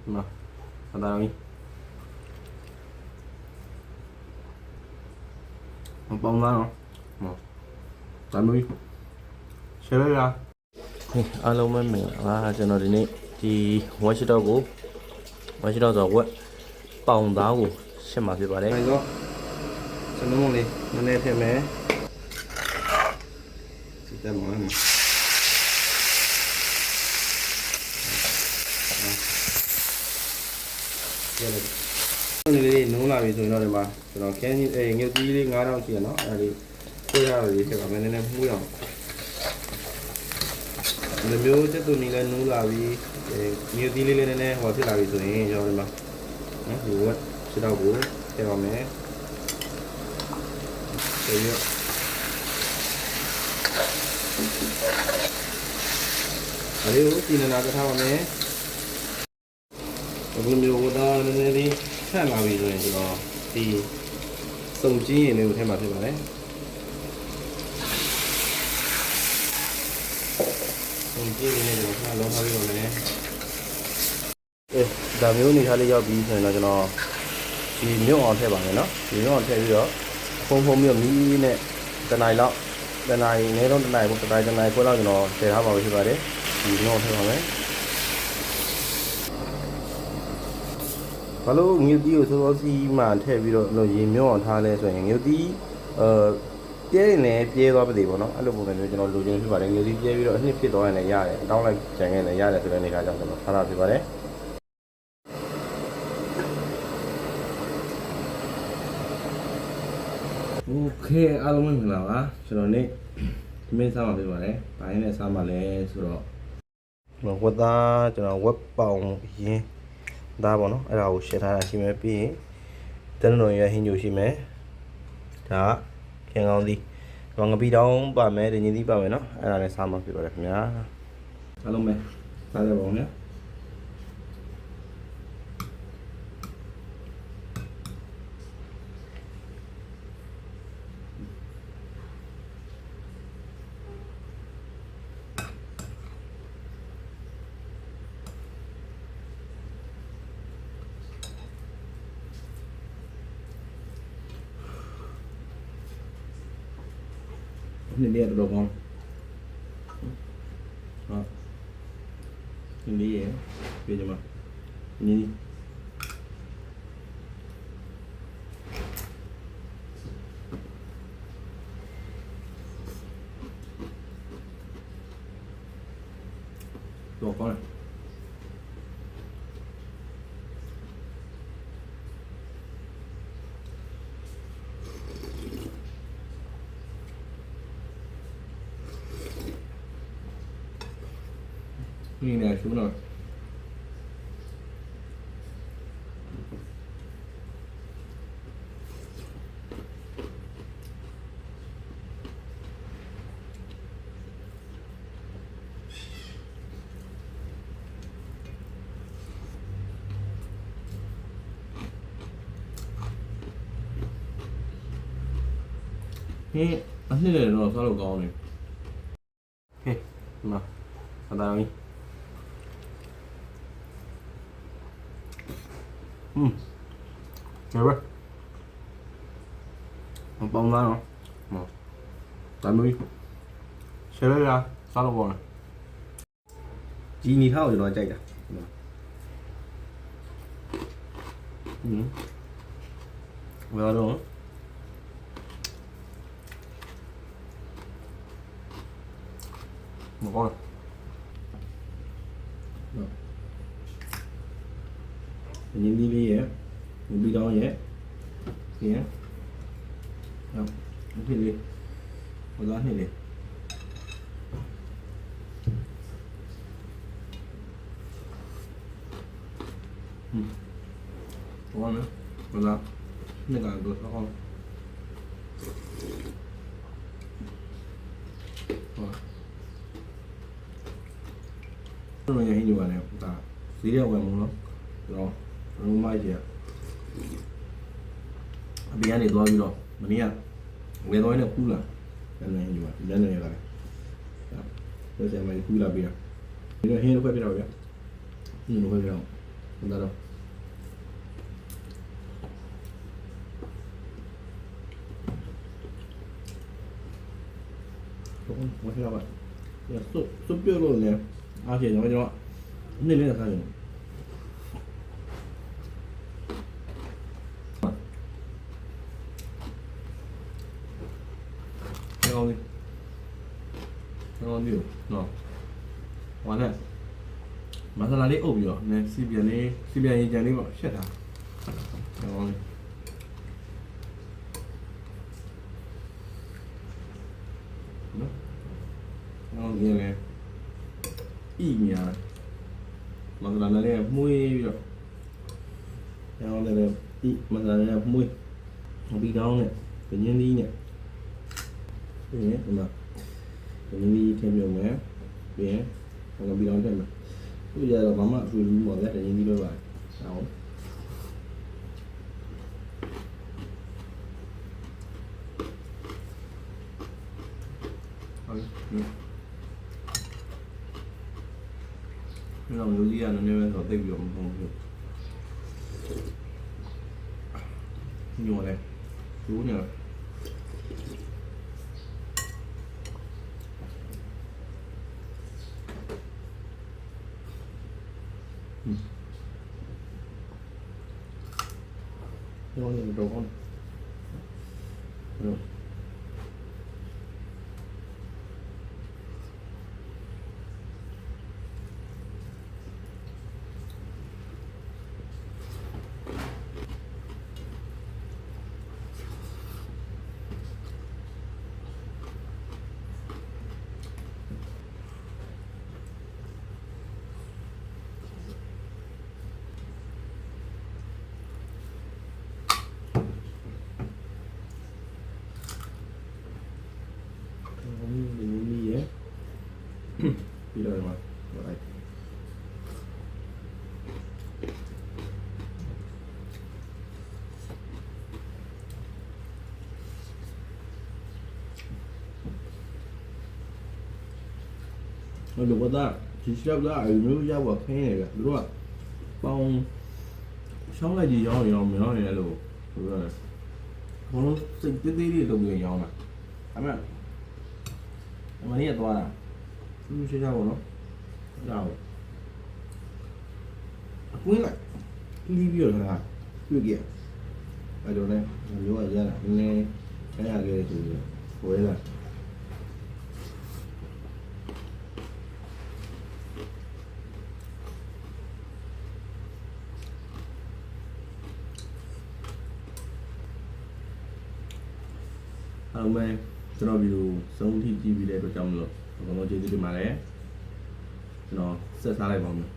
mà tao đi một bông ra không mà tao đi xe đấy ra alo mấy mình cho nó đi nè thì ngoài xe đâu rồi quá bông đá của xe mà phải đấy đó cho nó mong đi nó nè thêm mẹ chỉ ta mỏi mà này nấu lại rồi nó để mà nó cái như nhiều tí đi ngã đâu chỉ nó đi tôi ra rồi thì các bạn nên mua không nếu như chắc tôi nghĩ là nấu lại vì nhiều tí lên này hoặc thì lại rồi cho mà nó đủ sẽ đâu bố theo mẹ thấy chưa ở đây thì là cái thao mẹ còn nhiều đó nên đi khác là vì rồi thì sông chi nếu thêm vào thì vào đấy sông chi này là khác nó hơi rồi này đã miêu này khai cho bí rồi nó cho nó thì miêu on thêm vào này nó thì miêu on thêm gì đó không miêu mí này cái này lắm cái này nếu nó cái này có lao cho nó để tháo vào thì vào đấy thì nó thêm vào đấy Hello, nhiều tí số gì mà theo video nó gìမျိုးထားလဲဆိုရင်nhiều tíပြဲနေပြဲသွားပါသေးပေါ့နော်အဲ့လိုပုံစံမျိုးကျွန်တော်လိုချင်ဖြစ်ပါတယ်nhiều tíပြဲပြီးတော့အနှစ်ဖြစ်သွားရင်လည်းရတယ်တောင်းလိုက်ကြံခဲ့လည်းရတယ်ဆိုတဲ့အနေအထားကြောင့်ကျွန်တော်ထားတာဖြစ်ပါတယ်โอเคအားလုံးမင်္ဂလာပါကျွန်တော်နေ့သမင်းစားမှာဖြစ်ပါတယ်။ဘာရင်းနဲ့စားမှာလဲဆိုတော့ကျွန်တော်ဝက်သားကျွန်တော်ဝက်ပေါင်ရင်းဒါပေါ့နော်အဲ့ဒါကိုရှင်းထားတာရှိမယ်ပြီးရင်တန်းတော်ရဟင်းညိုရှိမယ်ဒါခင်ကောင်းသီးငပိတောင်းပါမယ်ဒင်းကြီးသီးပါမယ်နော်အဲ့ဒါနဲ့စားမှာဖြစ်ပါတယ်ခင်ဗျာအားလုံးပဲစားကြပါဦးနော်นี่เนี่ยตัวของนี่เองเป็นยังไงนี่ตัวก่อนนี่เนี่ยชูหน่อยนี่อันนี้เลยเราสรุปก่อนเลยเฮ้ยมาทำตามนี้được rồi một bông ra không một tám mươi xe đấy ra sao đâu còn chỉ như thao thì nó chạy à vừa rồi một con nhìn đi vậy mình đi đâu vậy kìa không cái gì có giá gì đi con nữa có giá nên cả được con rồi nhà hình như vậy này ta xí đeo về một rồi không mai gì ạ bây giờ này tôi rồi mình nghe về nói là cú là cái này như vậy cái này là tôi sẽ mày cú là bây giờ hết nó phải biết đâu vậy nhưng nó phải biết đâu ဒါတော့我听到吧？也是别了呢，而且怎么讲，那边的啥人？挺好的，挺好的喏。完了，马上拿里欧标，那这边一讲的吧，谢他，挺好的。နော်ငင်းလဲဣညာမန္တလာနဲ့မှုေးပြီးတော့ရောင်းတယ်ဣမန္တလာနဲ့မှုေးပြီးတောင်းနဲ့ပညင်းသီးနဲ့ပြီးရင်ဒီမှာပညင်းသီးထည့်ပြုံးမယ်ပြီးရင်ငါပြီးတောင်းထည့်မယ်သူကြတော့ဘာမှအဆူဘူးပေါ့ဗျာပညင်းသီးပဲပါအောင်ဟုတ်ဒီတော့မျိုးကြီးကနည်းနည်းပဲဆိုသိပြီးတော့မဟုတ်ဘူးညို့လဲကျိုးနေလားတော့လည်းတော့ဟုတ်တယ်ပြီးတော့မှာလိုက်လို့ကတော့ဒီရှောက်သားအမျိုးရောက်ခင်းနေတယ်သူတို့ကပေါင်းရှောင်းလိုက်ကြီးရောင်းမရောင်းနေလို့သူတို့ကဘုံလုံးစိတ်သေးသေးလေးလုပ်ပြီးရောင်းတာဒါပေမဲ့အမကြီးကသွားတာသူရှင်းကြပါတော့ကြောက်အကွင်းလိုက်လီးပြီးတော့ဟာတွေ့ကြအဲ့တော့လည်းမျိုးကရတာနည်းနည်းဆန်းရခဲ့ဆိုပြီးဝဲလာအောင်မယ်ကျွန်တော်ဗီဒီယိုစုံထိကြည့်ပြီးတဲ့အတွက်ကြောင့်မလို့အကုန်လုံးကျေးဇူးတင်ပါတယ်ကျွန်တော်ဆက်စားလိုက်ပါမယ်